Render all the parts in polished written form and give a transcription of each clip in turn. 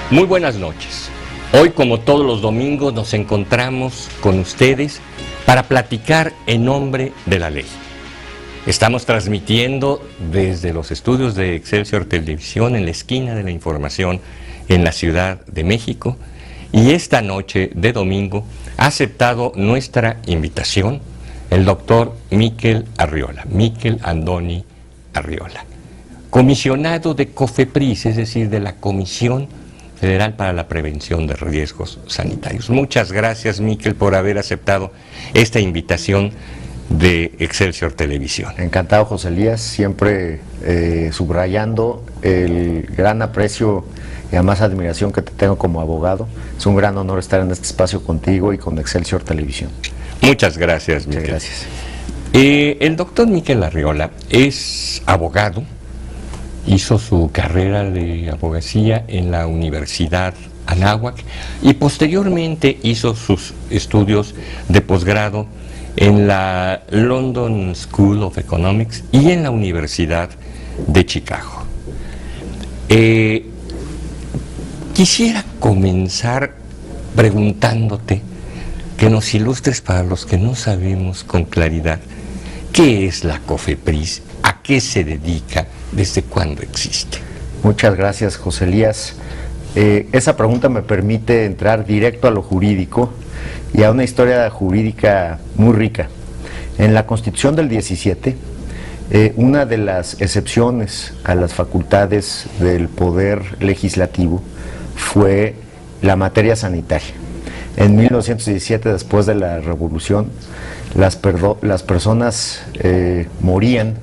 Muy buenas noches. Hoy, como todos los domingos, nos encontramos con ustedes para platicar en nombre de la ley. Estamos transmitiendo desde los estudios de Excelsior Televisión en la esquina de la información en la Ciudad de México, y esta noche de domingo ha aceptado nuestra invitación el doctor Miquel Arriola, Miquel Andoni Arriola, comisionado de COFEPRIS, es decir, de la Comisión Federal para la Prevención de Riesgos Sanitarios. Muchas gracias, Miquel, por haber aceptado esta invitación de Excelsior Televisión. Encantado, José Elías, siempre subrayando el gran aprecio y además admiración que te tengo como abogado. Es un gran honor estar en este espacio contigo y con Excelsior Televisión. Muchas gracias, Miquel. Muchas gracias. El doctor Miquel Arriola es abogado, hizo su carrera de abogacía en la Universidad Anáhuac y posteriormente hizo sus estudios de posgrado en la London School of Economics y en la Universidad de Chicago. Quisiera comenzar preguntándote que nos ilustres, para los que no sabemos con claridad, ¿qué es la COFEPRIS? ¿A qué se dedica? ¿Desde cuándo existe? Muchas gracias, José Elías. Esa pregunta me permite entrar directo a lo jurídico y a una historia jurídica muy rica. En la Constitución del 17, una de las excepciones a las facultades del Poder Legislativo fue la materia sanitaria. En 1917, después de la Revolución, las personas morían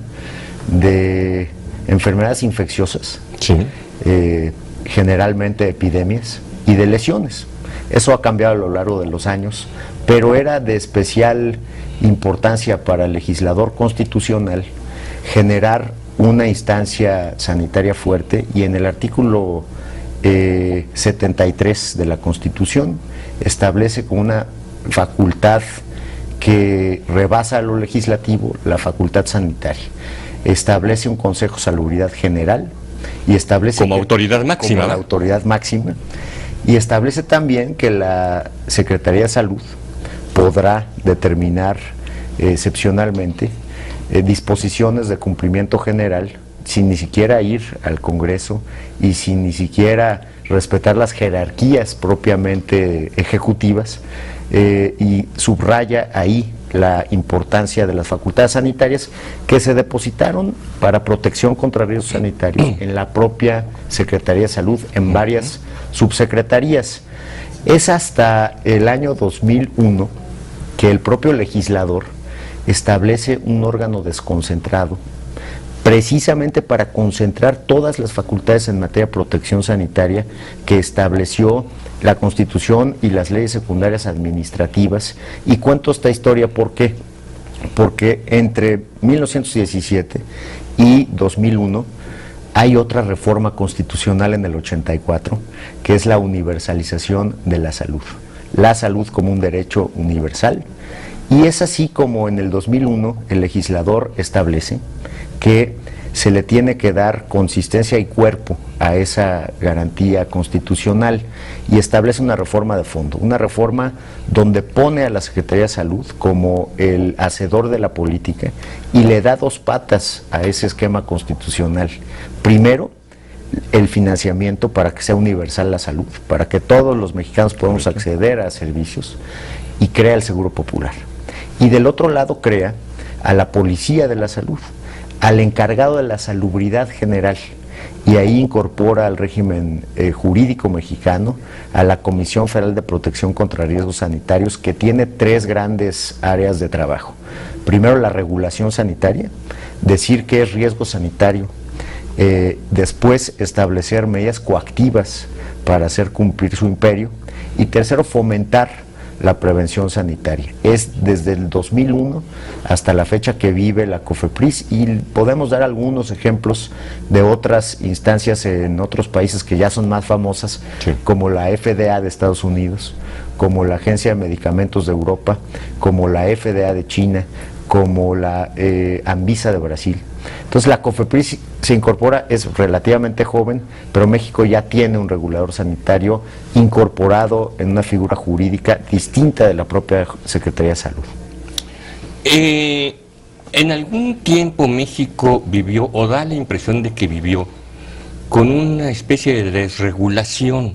de enfermedades infecciosas, sí, generalmente epidemias, y de lesiones. Eso ha cambiado a lo largo de los años, pero era de especial importancia para el legislador constitucional generar una instancia sanitaria fuerte, y en el artículo 73 de la Constitución establece como una facultad que rebasa a lo legislativo, la facultad sanitaria. Establece un Consejo de Salubridad General y establece como autoridad máxima. Como la autoridad máxima, y establece también que la Secretaría de Salud podrá determinar excepcionalmente disposiciones de cumplimiento general sin ni siquiera ir al Congreso y sin ni siquiera respetar las jerarquías propiamente ejecutivas, y subraya ahí la importancia de las facultades sanitarias que se depositaron para protección contra riesgos sanitarios en la propia Secretaría de Salud, en varias subsecretarías. Es hasta el año 2001 que el propio legislador establece un órgano desconcentrado precisamente para concentrar todas las facultades en materia de protección sanitaria que estableció la Constitución y las leyes secundarias administrativas. Y cuento esta historia, ¿por qué? Porque entre 1917 y 2001 hay otra reforma constitucional en el 84, que es la universalización de la salud como un derecho universal. Y es así como en el 2001 el legislador establece que se le tiene que dar consistencia y cuerpo a esa garantía constitucional, y establece una reforma de fondo, una reforma donde pone a la Secretaría de Salud como el hacedor de la política y le da dos patas a ese esquema constitucional. Primero, el financiamiento para que sea universal la salud, para que todos los mexicanos podamos acceder a servicios, y crea el Seguro Popular. Y del otro lado crea a la Policía de la Salud, al encargado de la salubridad general, y ahí incorpora al régimen jurídico mexicano a la Comisión Federal de Protección contra Riesgos Sanitarios, que tiene tres grandes áreas de trabajo. Primero, la regulación sanitaria, decir qué es riesgo sanitario, después establecer medidas coactivas para hacer cumplir su imperio, y tercero, fomentar la prevención sanitaria. Es desde el 2001 hasta la fecha que vive la COFEPRIS, y podemos dar algunos ejemplos de otras instancias en otros países que ya son más famosas, sí, como la FDA de Estados Unidos, como la Agencia de Medicamentos de Europa, como la FDA de China, como la Anvisa de Brasil. Entonces la COFEPRIS se incorpora, es relativamente joven, pero México ya tiene un regulador sanitario incorporado en una figura jurídica distinta de la propia Secretaría de Salud. En algún tiempo México vivió, o da la impresión de que vivió, con una especie de desregulación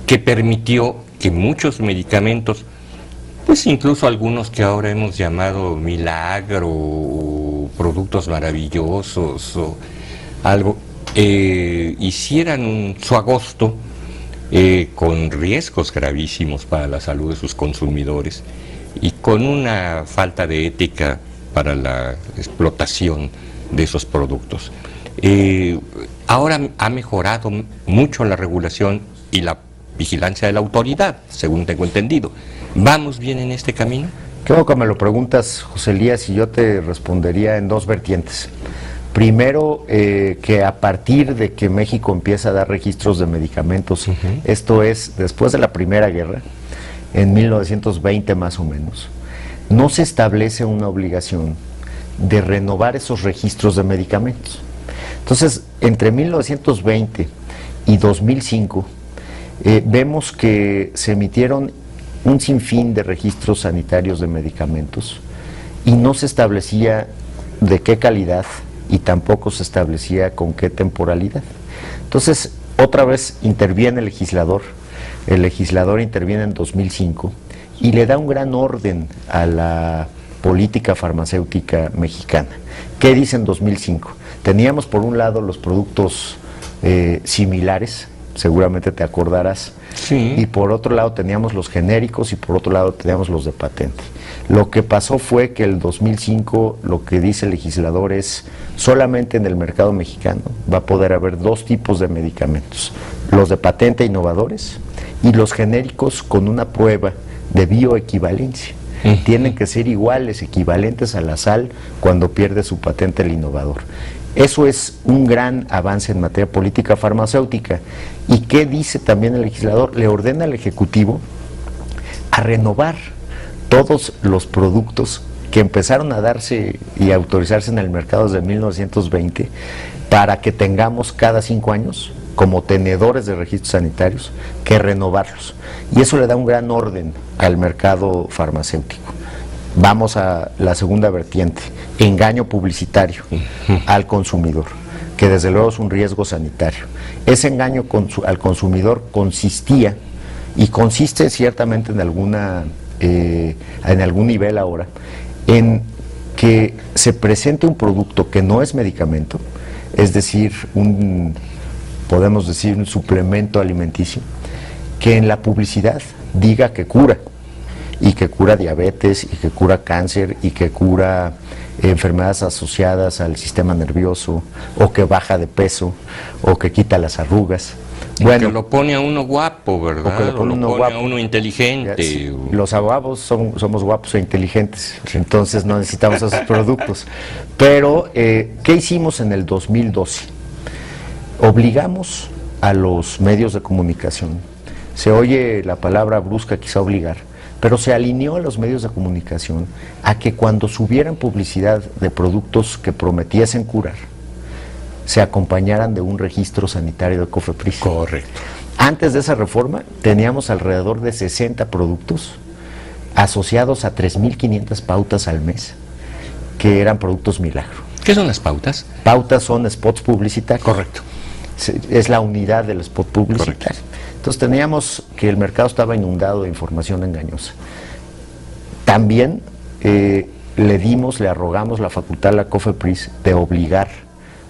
que permitió que muchos medicamentos, pues incluso algunos que ahora hemos llamado milagro, o productos maravillosos, o algo, hicieran su agosto con riesgos gravísimos para la salud de sus consumidores y con una falta de ética para la explotación de esos productos. Ahora ha mejorado mucho la regulación y la vigilancia de la autoridad, según tengo entendido. ¿Vamos bien en este camino? Creo que me lo preguntas, José Elías, y yo te respondería en dos vertientes. Primero, que a partir de que México empieza a dar registros de medicamentos, esto es después de la Primera Guerra, en 1920 más o menos, no se establece una obligación de renovar esos registros de medicamentos. Entonces, entre 1920 y 2005, vemos que se emitieron un sinfín de registros sanitarios de medicamentos y no se establecía de qué calidad y tampoco se establecía con qué temporalidad. Entonces, otra vez interviene el legislador interviene en 2005 y le da un gran orden a la política farmacéutica mexicana. ¿Qué dice en 2005? Teníamos por un lado los productos similares, seguramente te acordarás, sí. Y por otro lado teníamos los genéricos y por otro lado teníamos los de patente. Lo que pasó fue que el 2005 lo que dice el legislador es solamente en el mercado mexicano va a poder haber dos tipos de medicamentos, los de patente innovadores y los genéricos con una prueba de bioequivalencia. Tienen que ser iguales, equivalentes a la sal cuando pierde su patente el innovador. Eso es un gran avance en materia política farmacéutica. ¿Y qué dice también el legislador? Le ordena al Ejecutivo a renovar todos los productos que empezaron a darse y a autorizarse en el mercado desde 1920 para que tengamos cada 5 años, como tenedores de registros sanitarios, que renovarlos. Y eso le da un gran orden al mercado farmacéutico. Vamos a la segunda vertiente, engaño publicitario al consumidor, que desde luego es un riesgo sanitario. Ese engaño al consumidor consistía, y consiste ciertamente en algún nivel ahora, en que se presente un producto que no es medicamento, es decir, podemos decir un suplemento alimenticio, que en la publicidad diga que cura, y que cura diabetes, y que cura cáncer, y que cura enfermedades asociadas al sistema nervioso, o que baja de peso, o que quita las arrugas. Bueno, que lo pone a uno guapo, ¿verdad? O que lo pone a uno inteligente. Sí, los guapos somos guapos e inteligentes, entonces no necesitamos esos productos. Pero, ¿qué hicimos en el 2012? Obligamos a los medios de comunicación. Se oye la palabra brusca, quizá obligar, pero se alineó a los medios de comunicación a que cuando subieran publicidad de productos que prometiesen curar, se acompañaran de un registro sanitario de COFEPRIS. Correcto. Antes de esa reforma teníamos alrededor de 60 productos asociados a 3.500 pautas al mes, que eran productos milagro. ¿Qué son las pautas? Pautas son spots publicitarios. Correcto. Es la unidad del spot publicitario. Correcto. Entonces teníamos que el mercado estaba inundado de información engañosa. También le arrogamos la facultad a la COFEPRIS de obligar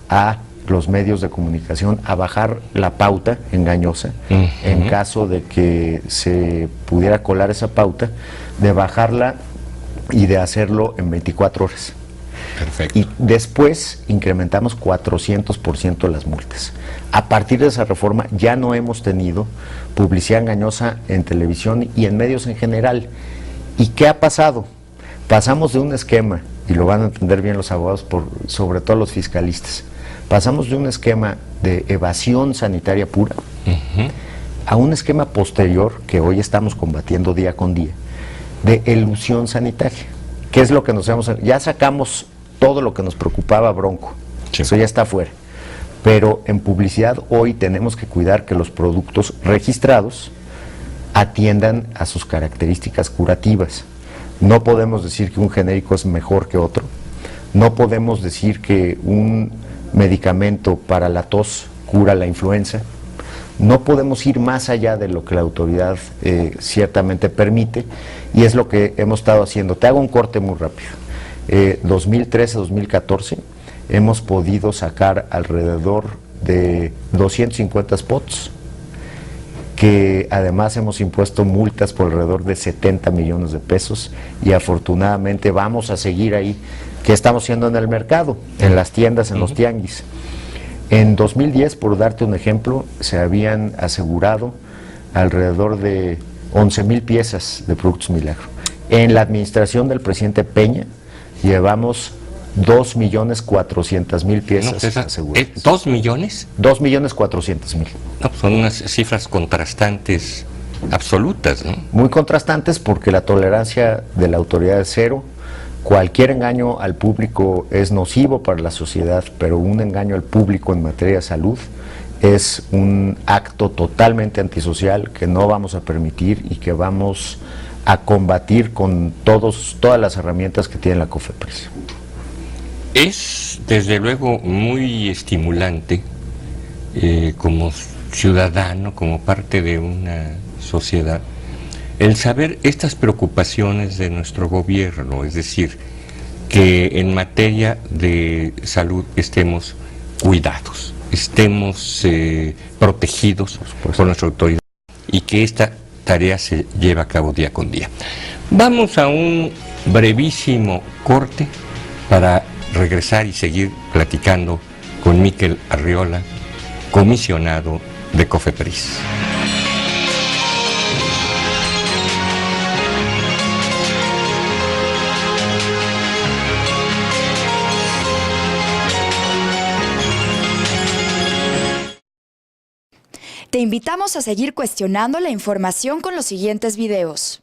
a los medios de comunicación a bajar la pauta engañosa en caso de que se pudiera colar esa pauta, de bajarla y de hacerlo en 24 horas. Perfecto. Y después incrementamos 400% las multas. A partir de esa reforma ya no hemos tenido publicidad engañosa en televisión y en medios en general. ¿Y qué ha pasado? Pasamos de un esquema, y lo van a entender bien los abogados, sobre todo los fiscalistas, pasamos de un esquema de evasión sanitaria pura a un esquema posterior, que hoy estamos combatiendo día con día, de elusión sanitaria. ¿Qué es lo que nos hemos... Ya sacamos todo lo que nos preocupaba Bronco, Sí. eso ya está fuera. Pero en publicidad hoy tenemos que cuidar que los productos registrados atiendan a sus características curativas. No podemos decir que un genérico es mejor que otro. No podemos decir que un medicamento para la tos cura la influenza. No podemos ir más allá de lo que la autoridad ciertamente permite, y es lo que hemos estado haciendo. Te hago un corte muy rápido. 2013-2014 hemos podido sacar alrededor de 250 spots, que además hemos impuesto multas por alrededor de 70 millones de pesos, y afortunadamente vamos a seguir ahí. ¿Qué estamos haciendo en el mercado? En las tiendas, en los tianguis. En 2010, por darte un ejemplo, se habían asegurado alrededor de 11,000 piezas de Productos Milagro. En la administración del presidente Peña llevamos 2,400,000 piezas aseguradas. ¿2 millones? 2,400,000. No, pues son unas cifras contrastantes absolutas, ¿no? Muy contrastantes, porque la tolerancia de la autoridad es cero. Cualquier engaño al público es nocivo para la sociedad, pero un engaño al público en materia de salud es un acto totalmente antisocial que no vamos a permitir y que vamos a combatir con todas las herramientas que tiene la COFEPRIS. Es desde luego muy estimulante como ciudadano, como parte de una sociedad, el saber estas preocupaciones de nuestro gobierno, es decir, que en materia de salud estemos cuidados, estemos protegidos por nuestra autoridad, y que esta tarea se lleve a cabo día con día. Vamos a un brevísimo corte para regresar y seguir platicando con Miquel Arriola, comisionado de COFEPRIS. Te invitamos a seguir cuestionando la información con los siguientes videos.